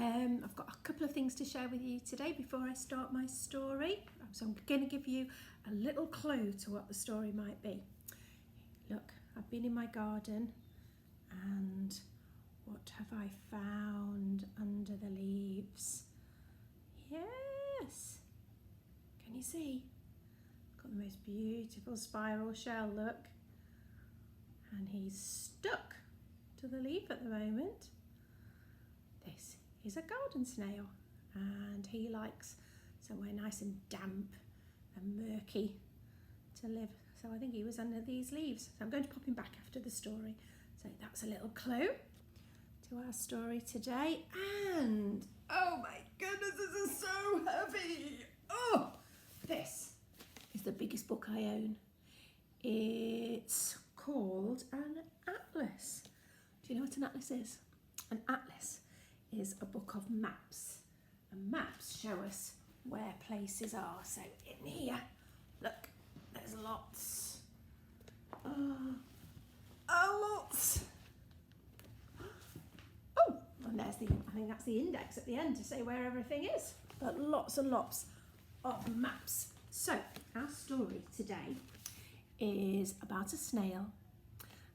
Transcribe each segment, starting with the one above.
I've got a couple of things to share with you today before I start my story. So I'm going to give you a little clue to what the story might be. Look, I've been in my garden and what have I found under the leaves? Yes, can you see? Got the most beautiful spiral shell, look. And he's stuck to the leaf at the moment. This is a garden snail and he likes somewhere nice and damp and murky to live. So I think he was under these leaves. So I'm going to pop him back after the story. So that's a little clue to our story today. And oh my goodness, this is so heavy. Oh, this is the biggest book I own. It's called an atlas. Do you know what an atlas is? An atlas is a book of maps, and maps show us where places are. So in here, look, there's lots. Lots. Oh, and there's I think that's the index at the end to say where everything is. But lots and lots of maps. So our story today is about a snail,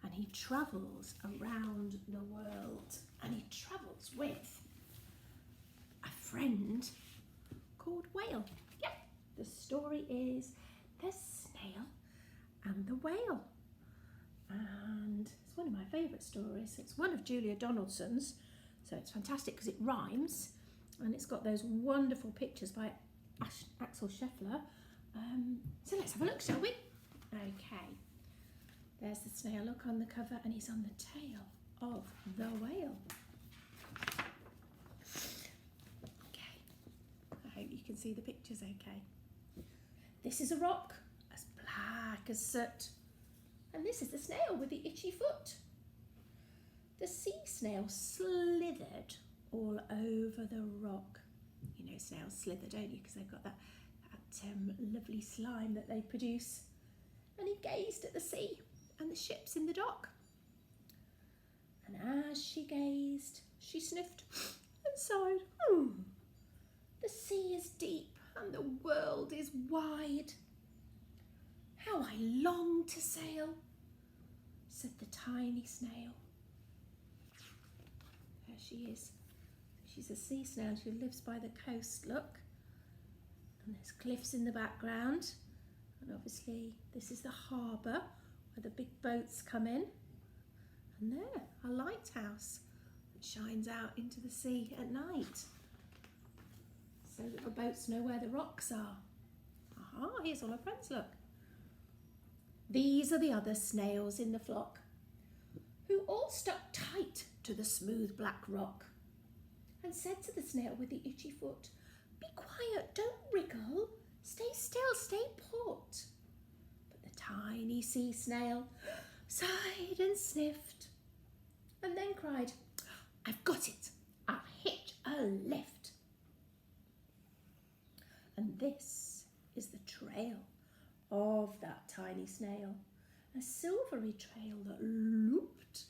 and he travels around the world, and he travels with a friend called Whale. Yeah, the story is The Snail and the Whale, and it's one of my favourite stories. It's one of Julia Donaldson's, so it's fantastic because it rhymes, and it's got those wonderful pictures by Axel Scheffler. So let's have a look, shall we? Okay, there's the snail, look on the cover, and he's on the tail of the whale. Okay, I hope you can see the pictures okay. This is a rock, as black as soot, and this is the snail with the itchy foot. The sea snail slithered all over the rock. You know snails slither, don't you, because they've got that lovely slime that they produce. And he gazed at the sea and the ships in the dock. And as she gazed, she sniffed and sighed. The sea is deep and the world is wide. How I long to sail, said the tiny snail. There she is. She's a sea snail. She lives by the coast, look. And there's cliffs in the background. And obviously this is the harbour where the big boats come in. And there, a lighthouse that shines out into the sea at night, so that the boats know where the rocks are. Aha, here's all our friends, look. These are the other snails in the flock, who all stuck tight to the smooth black rock, and said to the snail with the itchy foot, "Be quiet, don't wriggle, stay still, stay put." But the tiny sea snail sighed and sniffed, and then cried, "I've got it, I'll hitch a lift." And this is the trail of that tiny snail, a silvery trail that looped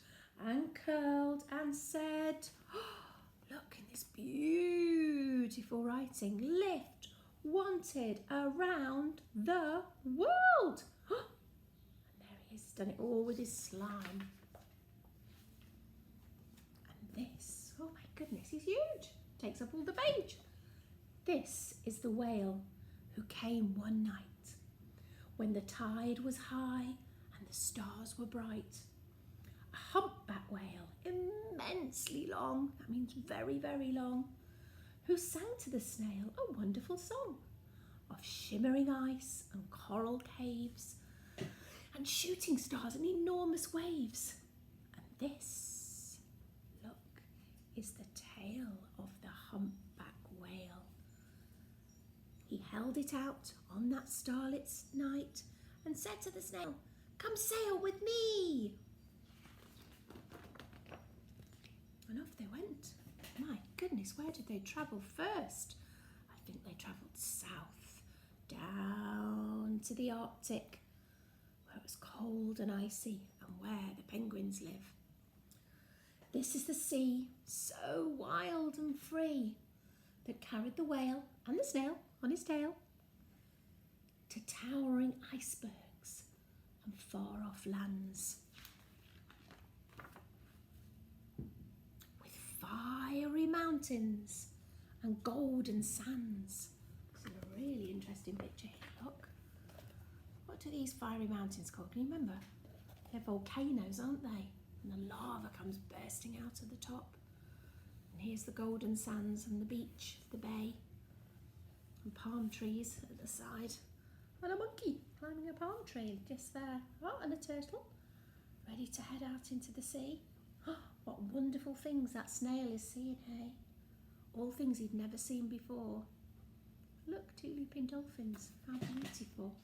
and curled and said, look in this beautiful writing, lift wanted around the world. And there he is, done it all with his slime. And this, oh my goodness, he's huge, takes up all the page. This is the whale who came one night when the tide was high and the stars were bright. A humpback whale, immensely long, that means very, very long, who sang to the snail a wonderful song of shimmering ice and coral caves and shooting stars and enormous waves. And this, look, is the tail of the humpback whale. He held it out on that starlit night and said to the snail, "Come sail with me." And off they went. My goodness, where did they travel first? I think they travelled south, down to the Arctic, where it was cold and icy and where the penguins live. This is the sea, so wild and free, that carried the whale and the snail on his tail to towering icebergs and far-off lands. With fiery mountains and golden sands. This is a really interesting picture here, look. What do these fiery mountains called? Can you remember? They're volcanoes, aren't they? And the lava comes bursting out of the top. And here's the golden sands and the beach, the bay, and palm trees at the side. And a monkey climbing a palm tree just there. Oh, and a turtle ready to head out into the sea. Oh, what wonderful things that snail is seeing, hey? All things he'd never seen before. Look, 2 leaping dolphins. How beautiful.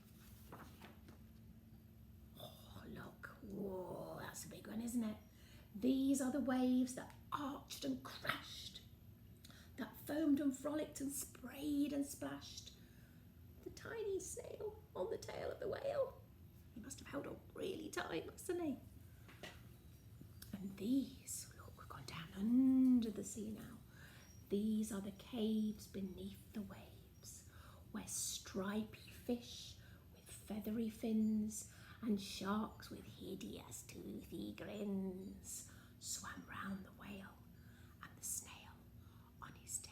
Oh, look. Whoa, that's a big one, isn't it? These are the waves that arched and crashed, that foamed and frolicked and sprayed and splashed. The tiny snail on the tail of the whale. He must have held on really tight, mustn't he? And these, look, we've gone down under the sea now. These are the caves beneath the waves, where stripy fish with feathery fins and sharks with hideous toothy grins swam round the whale and the snail on his tail.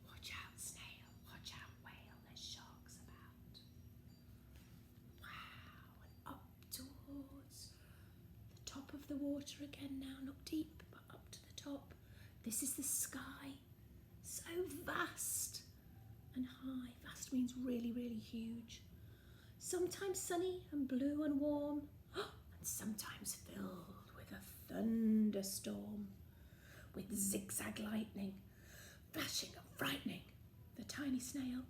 Watch out, snail, watch out, whale, there's sharks about. Wow, and up towards the top of the water again now, not deep, but up to the top. This is the sky, so vast and high. Vast means really, really huge. Sometimes sunny and blue and warm, and sometimes filled with a thunderstorm, with zigzag lightning, flashing and frightening the tiny snail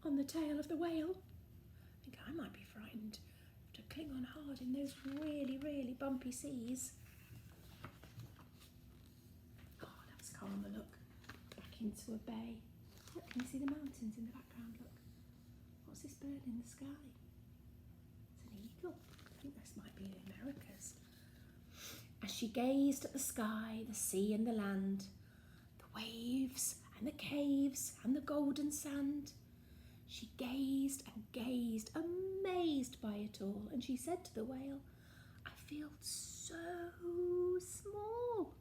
on the tail of the whale. I think I might be frightened to cling on hard in those really, really bumpy seas. Calmer, look, back into a bay. Look, can you see the mountains in the background? Look, what's this bird in the sky? It's an eagle. I think this might be in the Americas. As she gazed at the sky, the sea and the land, the waves and the caves and the golden sand, she gazed and gazed, amazed by it all, and she said to the whale, I feel so small.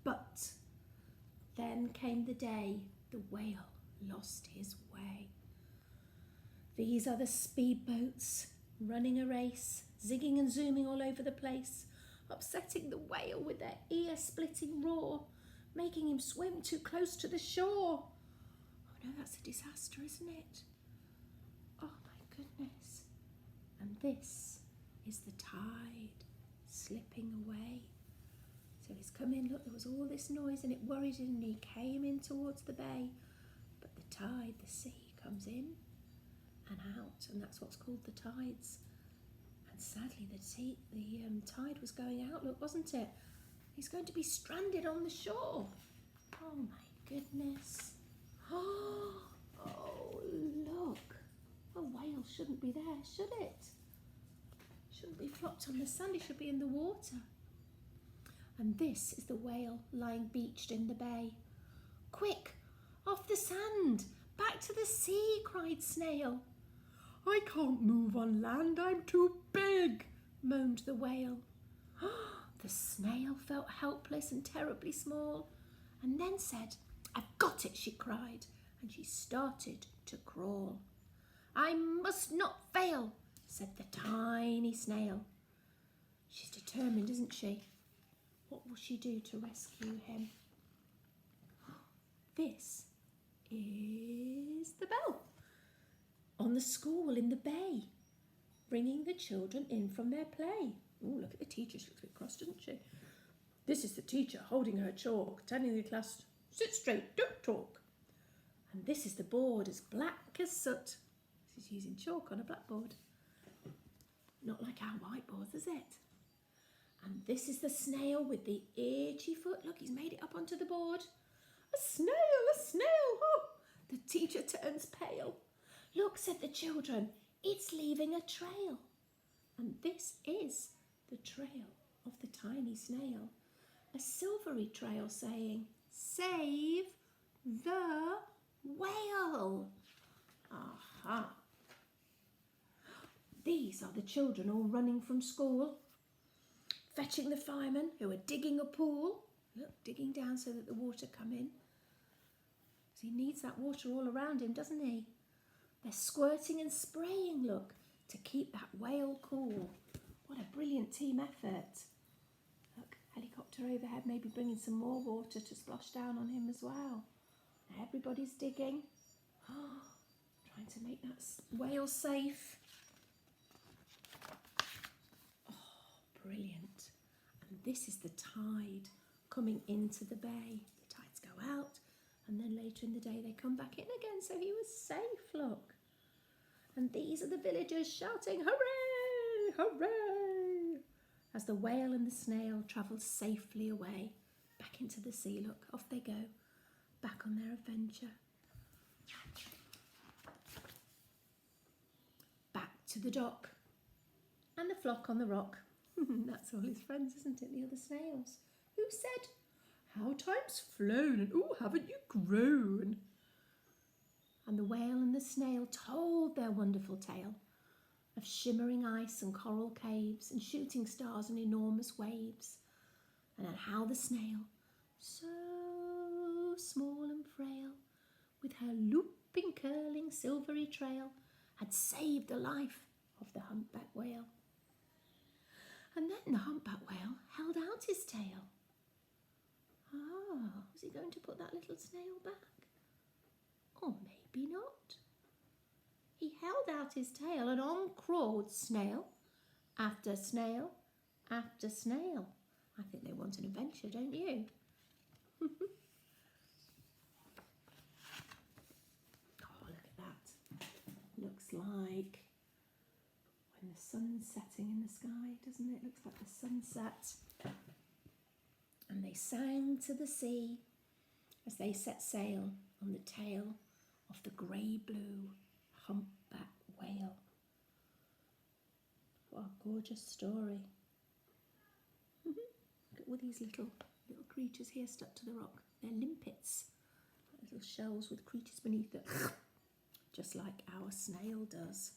But then came the day the whale lost his way. These are the speedboats running a race, zigging and zooming all over the place, upsetting the whale with their ear-splitting roar, making him swim too close to the shore. Oh no, that's a disaster, isn't it? Oh my goodness. And this is the tide slipping away. So he's come in, look, there was all this noise and it worried him and he came in towards the bay. But the tide, the sea, comes in and out, and that's what's called the tides. And sadly the tide was going out, look, wasn't it? He's going to be stranded on the shore. Oh my goodness. Oh, look. A whale shouldn't be there, should it? Shouldn't be flopped on the sand, it should be in the water. And this is the whale lying beached in the bay. Quick, off the sand, back to the sea, cried Snail. I can't move on land, I'm too big, moaned the whale. The snail felt helpless and terribly small, and then said, I've got it, she cried, and she started to crawl. I must not fail, said the tiny snail. She's determined, isn't she? What will she do to rescue him? This is the bell on the school in the bay, bringing the children in from their play. Oh, look at the teacher, she looks a bit cross, doesn't she? This is the teacher holding her chalk, telling the class, sit straight, don't talk. And this is the board, as black as soot. She's using chalk on a blackboard. Not like our whiteboards, is it? And this is the snail with the itchy foot. Look, he's made it up onto the board. A snail, a snail. Oh, the teacher turns pale. Look, said the children, it's leaving a trail. And this is the trail of the tiny snail. A silvery trail saying, "Save the whale." Aha! These are the children all running from school, fetching the firemen who are digging a pool. Look, digging down so that the water come in. So he needs that water all around him, doesn't he? They're squirting and spraying, look, to keep that whale cool. What a brilliant team effort. Look, helicopter overhead, maybe bringing some more water to splosh down on him as well. Everybody's digging. Trying to make that whale safe. Oh, brilliant. And this is the tide coming into the bay. The tides go out, and then later in the day they come back in again, so he was safe, look. And these are the villagers shouting, "Hooray! Hooray!" as the whale and the snail travel safely away, back into the sea. Look, off they go, back on their adventure. Back to the dock, and the flock on the rock. That's all his friends, isn't it, the other snails, who said, "How time's flown, and oh, haven't you grown?" And the whale and the snail told their wonderful tale of shimmering ice and coral caves and shooting stars and enormous waves, and how the snail, so small and frail, with her looping, curling, silvery trail, had saved the life of the humpback whale. And then the humpback whale held out his tail. Ah, was he going to put that little snail back? Or maybe not. He held out his tail and on crawled snail after snail after snail. I think they want an adventure, don't you? Oh, look at that. Looks like when the sun's setting in the sky, doesn't it? Looks like the sunset. And they sang to the sea as they set sail on the tail of the grey-blue humpback whale. What a gorgeous story. Look at all these little creatures here stuck to the rock. They're limpets, little shells with creatures beneath it, just like our snail does.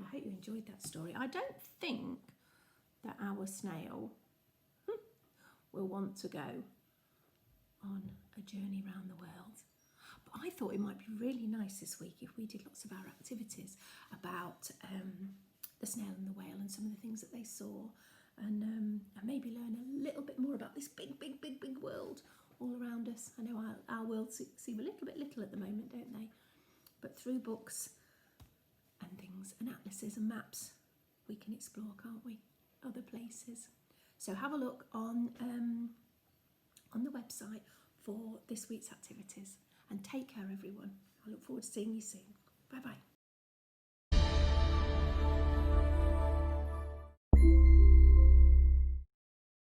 I hope you enjoyed that story. I don't think that our snail will want to go on a journey around the world. But I thought it might be really nice this week if we did lots of our activities about the snail and the whale and some of the things that they saw, and maybe learn a little bit more about this big world all around us. I know our worlds seem a little bit little at the moment, don't they? But through books and things and atlases and maps, we can explore, can't we? Other places. So have a look on the website for this week's activities. And take care, everyone. I look forward to seeing you soon. Bye-bye.